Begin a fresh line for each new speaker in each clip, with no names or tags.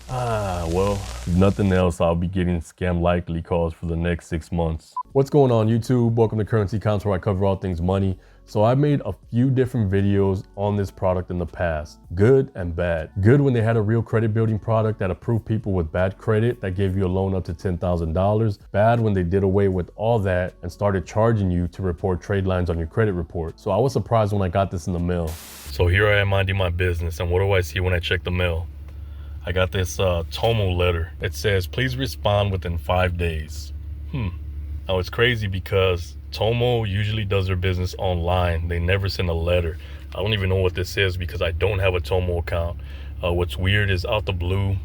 Well, if nothing else, I'll be getting scam likely calls for the next 6 months. What's going on YouTube? Welcome to Currency Accounts, where I cover all things money. So I made a few different videos on this product in the past, good and bad. Good when they had a real credit building product that approved people with bad credit that gave you a loan up to $10,000. Bad when they did away with all that and started charging you to report trade lines on your credit report. So I was surprised when I got this in the mail. So here I am minding my business, and what do I see when I check the mail? I got this Tomo letter. It says, please respond within 5 days. Now it's crazy because Tomo usually does their business online. They never send a letter. I don't even know what this is because I don't have a Tomo account. What's weird is out the blue,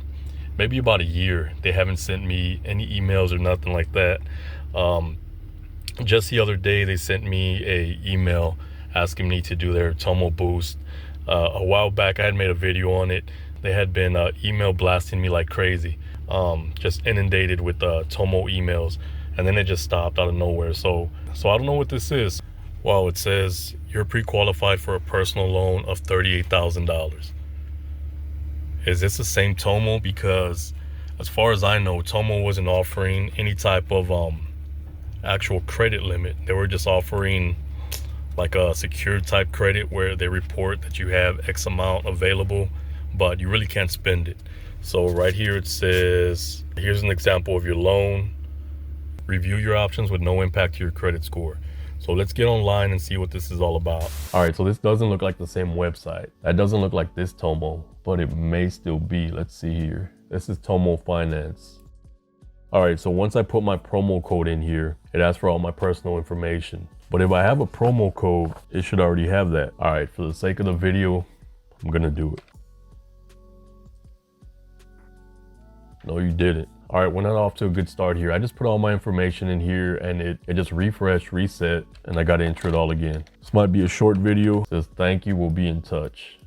maybe about a year, they haven't sent me any emails or nothing like that. Just the other day, they sent me a email asking me to do their Tomo boost. A while back, I had made a video on it. They had been email blasting me like crazy, just inundated with Tomo emails, and then it just stopped out of nowhere. So I don't know what this is. Wow, it says you're pre-qualified for a personal loan of $38,000. Is this the same Tomo? Because as far as I know, Tomo wasn't offering any type of actual credit limit. They were just offering like a secured type credit where they report that you have X amount available, but you really can't spend it. So right here it says, here's an example of your loan. Review your options with no impact to your credit score. So let's get online and see what this is all about. All right, so this doesn't look like the same website. That doesn't look like this Tomo, but it may still be. Let's see here. This is Tomo Finance. All right, so once I put my promo code in here, it asks for all my personal information. But if I have a promo code, it should already have that. All right, for the sake of the video, I'm gonna do it. No, you didn't. All right, we're not off to a good start here. I just put all my information in here and it just refreshed, reset, and I got to enter it all again. This might be a short video. It says, thank you, we'll be in touch.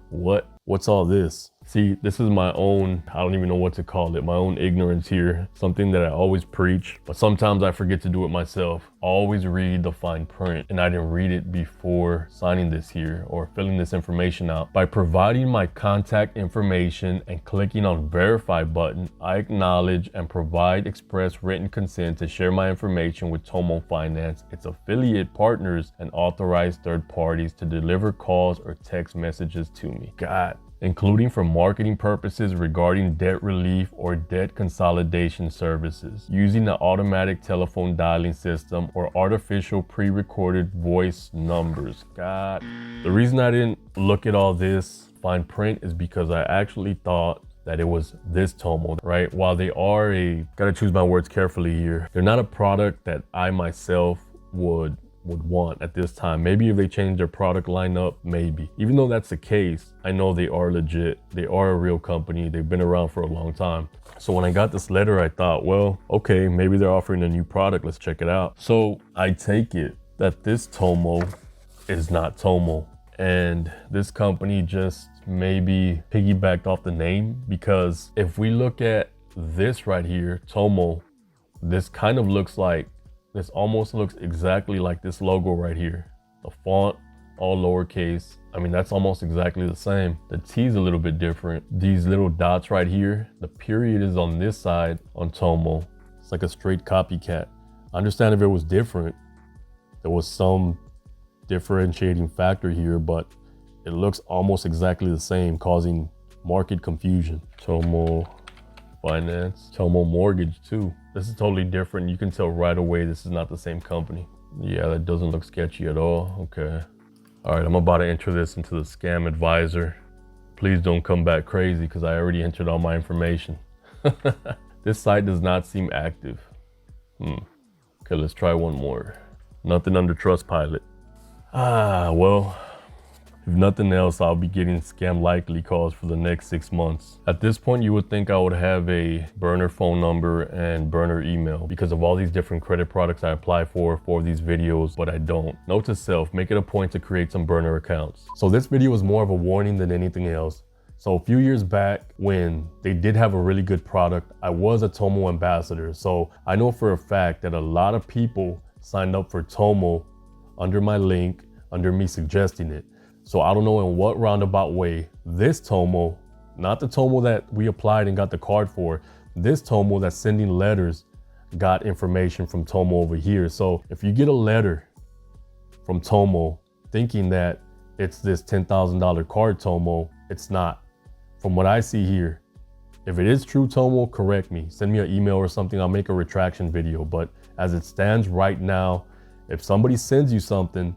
What's all this? See, this is my own, I don't even know what to call it, my own ignorance here. Something that I always preach, but sometimes I forget to do it myself. Always read the fine print, and I didn't read it before signing this here or filling this information out. By providing my contact information and clicking on verify button, I acknowledge and provide express written consent to share my information with Tomo Finance, its affiliate partners, and authorized third parties to deliver calls or text messages to me. God. Including for marketing purposes regarding debt relief or debt consolidation services, using the automatic telephone dialing system or artificial pre-recorded voice numbers. God. The reason I didn't look at all this fine print is because I actually thought that it was this Tomo, right? While they are gotta choose my words carefully here, they're not a product that I myself would want at this time. Maybe if they change their product lineup, maybe. Even though that's the case, I know they are legit. They are a real company. They've been around for a long time. So when I got this letter, I thought, well, okay, maybe they're offering a new product. Let's check it out. So I take it that this Tomo is not Tomo. And this company just maybe piggybacked off the name, because if we look at this right here, Tomo, this kind of looks like, this almost looks exactly like this logo right here. The font, all lowercase. I mean, that's almost exactly the same. The T is a little bit different. These little dots right here, the period is on this side on Tomo. It's like a straight copycat. I understand if it was different, there was some differentiating factor here, but it looks almost exactly the same, causing market confusion. Tomo Finance, Tomo Mortgage too. This is totally different. You can tell right away this is not the same company. Yeah, that doesn't look sketchy at all. Okay. All right, I'm about to enter this into the scam advisor. Please don't come back crazy because I already entered all my information. This site does not seem active. Okay, let's try one more. Nothing under Trustpilot. Well, if nothing else, I'll be getting scam likely calls for the next 6 months. At this point, you would think I would have a burner phone number and burner email because of all these different credit products I apply for these videos, but I don't. Note to self, make it a point to create some burner accounts. So this video is more of a warning than anything else. So a few years back, when they did have a really good product, I was a Tomo ambassador. So I know for a fact that a lot of people signed up for Tomo under my link, under me suggesting it. So I don't know in what roundabout way this Tomo not the Tomo that we applied and got the card for. This Tomo that's sending letters got information from Tomo over here. So if you get a letter from Tomo thinking that it's this $10,000 card Tomo, it's not. From what I see here, if it is true Tomo, correct me. Send me an email or something. I'll make a retraction video. But as it stands right now, if somebody sends you something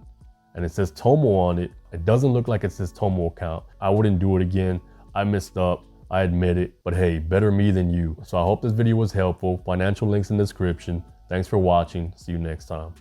and it says Tomo on it, it doesn't look like it's this Tomo account. I wouldn't do it again. I messed up. I admit it. But hey, better me than you. So I hope this video was helpful. Financial links in the description. Thanks for watching. See you next time.